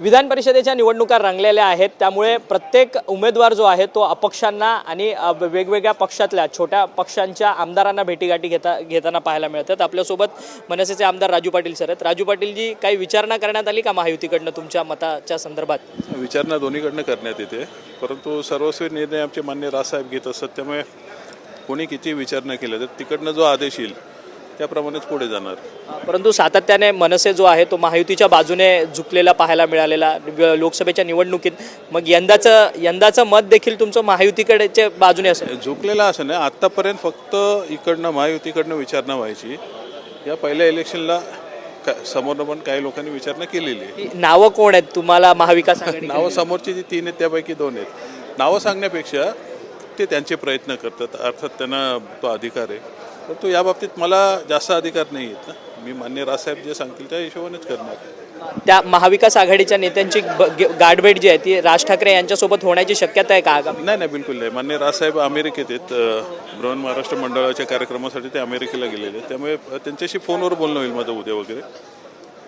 विधान परिषदेच्या निवडणुका रंगलेल्या आहेत, त्यामुळे प्रत्येक उमेदवार जो आहे तो अपक्षांना आणि वेगवेगळ्या पक्षातल्या छोट्या पक्षांच्या आमदारांना भेटीगाठी घेताना पाहायला मिळतात। आपल्यासोबत मनसेचे आमदार राजू पाटील सर आहेत। राजू पाटीलजी, काही विचारणा करण्यात आली का महायुतीकडनं तुमच्या मताच्या संदर्भात? विचारणा दोन्हीकडनं करण्यात येते, परंतु सर्वस्वी निर्णय आमचे मान्य राजसाहेब घेत असतात, त्यामुळे कोणी किती विचारणा केला तर तिकडनं जो आदेश येईल त्याप्रमाणेच पुढे जाणार। परंतु सातत्याने मनसे जो आहे तो महायुतीच्या बाजूने झुकलेला पाहायला मिळालेला लोकसभेच्या निवडणुकीत, मग यंदाचं मत देखील तुमचं महायुतीकडेच्या बाजूने असेल? झुकलेला असं नाही, आत्तापर्यंत फक्त इकडनं महायुतीकडनं विचारणा व्हायची। या पहिल्या इलेक्शनला समोरनं पण काही लोकांनी विचारणा केलेली आहे। नावं कोण आहेत तुम्हाला महाविकास आघाडी? नावं समोरची जी 3 आहेत त्यापैकी 2 आहेत। नावं सांगण्यापेक्षा ते त्यांचे प्रयत्न करतात, अर्थात त्यांना तो अधिकार आहे, परंतु या बाबतीत मला जास्त अधिकार नाही आहेत ना। मी मान्य राजसाहेब जे सांगतील त्या हिशोबानेच करणार। त्या महाविकास आघाडीच्या नेत्यांची गाठभेट जी आहे ती राज ठाकरे यांच्यासोबत होण्याची शक्यता आहे का? नाही, बिलकुल नाही। मान्य राजसाहेब अमेरिकेत आहेत, बृहन महाराष्ट्र मंडळाच्या कार्यक्रमासाठी ते अमेरिकेला गेलेले आहेत, त्यामुळे त्यांच्याशी फोनवर बोलणं होईल माझं उद्या वगैरे,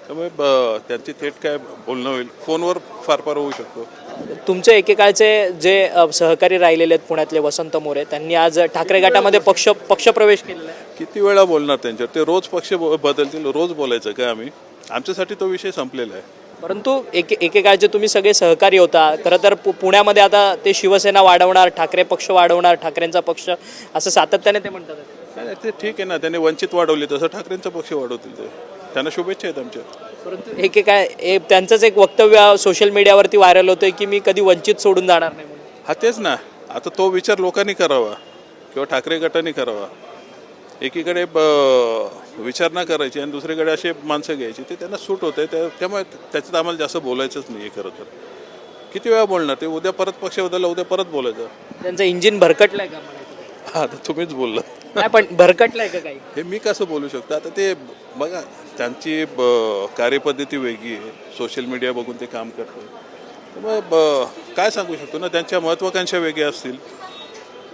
त्यामुळे त्यांची थेट काय बोलणं होईल फोनवर फार होऊ शकतो। तुमचे एकेकाळचे जे सहकारी राहिलेले आहेत पुण्यातले वसंत मोरे, त्यांनी आज ठाकरे गटामध्ये पक्षप्रवेश केलेला आहे। किती वेळा बोलणार त्यांच्यावर? ते रोज पक्ष बदलतील, रोज बोलायचं काय आम्ही? आमच्यासाठी तो विषय संपलेला आहे। परंतु एकेकाळचे तुम्ही सगळे सहकारी होता। खरं तर पुण्यामध्ये आता ते शिवसेना वाढवणार, ठाकरे पक्ष वाढवणार, ठाकरेंचा पक्ष असं सातत्याने ते म्हणतात। नाही, ते ठीक आहे ना, त्यांनी वंचित वाढवली तसं ठाकरेंचा पक्ष वाढवतील, ते त्यांना शुभेच्छा आहेत आमच्या। परंतु एकेकाळ त्यांचंच एक वक्तव्य सोशल मीडियावरती व्हायरल होतंय की मी कधी वंचित सोडून जाणार नाही म्हणून। हा, तेच ना, आता तो विचार लोकांनी करावा किंवा ठाकरे गटाने करावा। एकीकडे विचार न करायची आणि दुसरीकडे असे माणसं घ्यायची, ते त्यांना सूट होते, त्यामुळे त्याच्यात आम्हाला जास्त बोलायचंच नाही। खरं तर किती वेळा बोलणार? ते उद्या परत पक्ष बदलला, उद्या परत बोलायचं। त्यांचं इंजिन भरकटलंय का? हा, आता तुम्हीच बोलला। नाही, पण भरकटलंय का काही? हे मी कसं बोलू शकतो? आता ते बघा, त्यांची कार्यपद्धती वेगळी आहे, सोशल मीडिया बघून ते काम करतात, त्यामुळे काय सांगू शकतो ना, त्यांच्या महत्त्वाकांक्षा वेगळ्या असतील।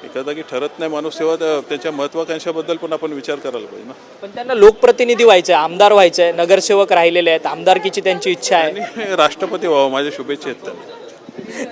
एका जागी ठरत नाही माणूस, तेव्हा त्यांच्या महत्त्वाकांक्षाबद्दल पण आपण विचार करायला पाहिजे ना। पण त्यांना लोकप्रतिनिधी व्हायचंय, आमदार व्हायचंय, नगरसेवक राहिलेले आहेत, आमदारकीची त्यांची इच्छा आहे आणि राष्ट्रपती व्हावं, माझ्या शुभेच्छा आहेत त्यांना।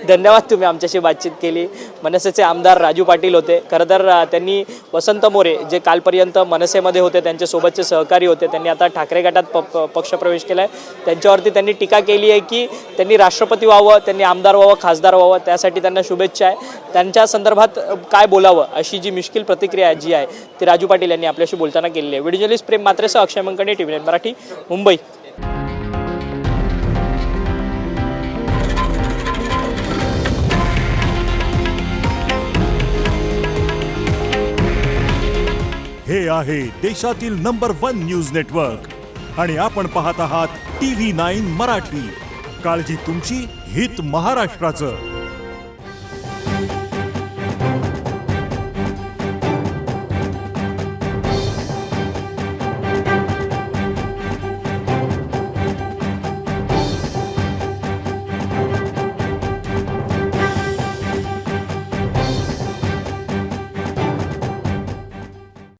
धन्यवाद, तुम्ही आमच्याशी बातचीत केली। मनसेचे आमदार राजू पाटील होते। खरं तर त्यांनी वसंत मोरे जे कालपर्यंत मनसेमध्ये होते, त्यांच्यासोबतचे सहकारी होते, त्यांनी आता ठाकरे गटात पक्षप्रवेश केला आहे। त्यांच्यावरती त्यांनी टीका केली आहे की त्यांनी राष्ट्रपती व्हावं, त्यांनी आमदार व्हावं, खासदार व्हावं, त्यासाठी त्यांना शुभेच्छा आहे। त्यांच्या संदर्भात काय बोलावं अशी जी मिश्किल प्रतिक्रिया जी आहे ती राजू पाटील यांनी आपल्याशी बोलताना केलेली आहे। व्हिडिओ जर्नलिस्ट प्रेम मात्रेसह अक्षय मंकणे, TV9 मराठी, मुंबई। हे आहे देशातील नंबर 1 न्यूज नेटवर्क आणि आपण पाहत आहात TV9 मराठी। काळजी तुमची, हित महाराष्ट्राचं।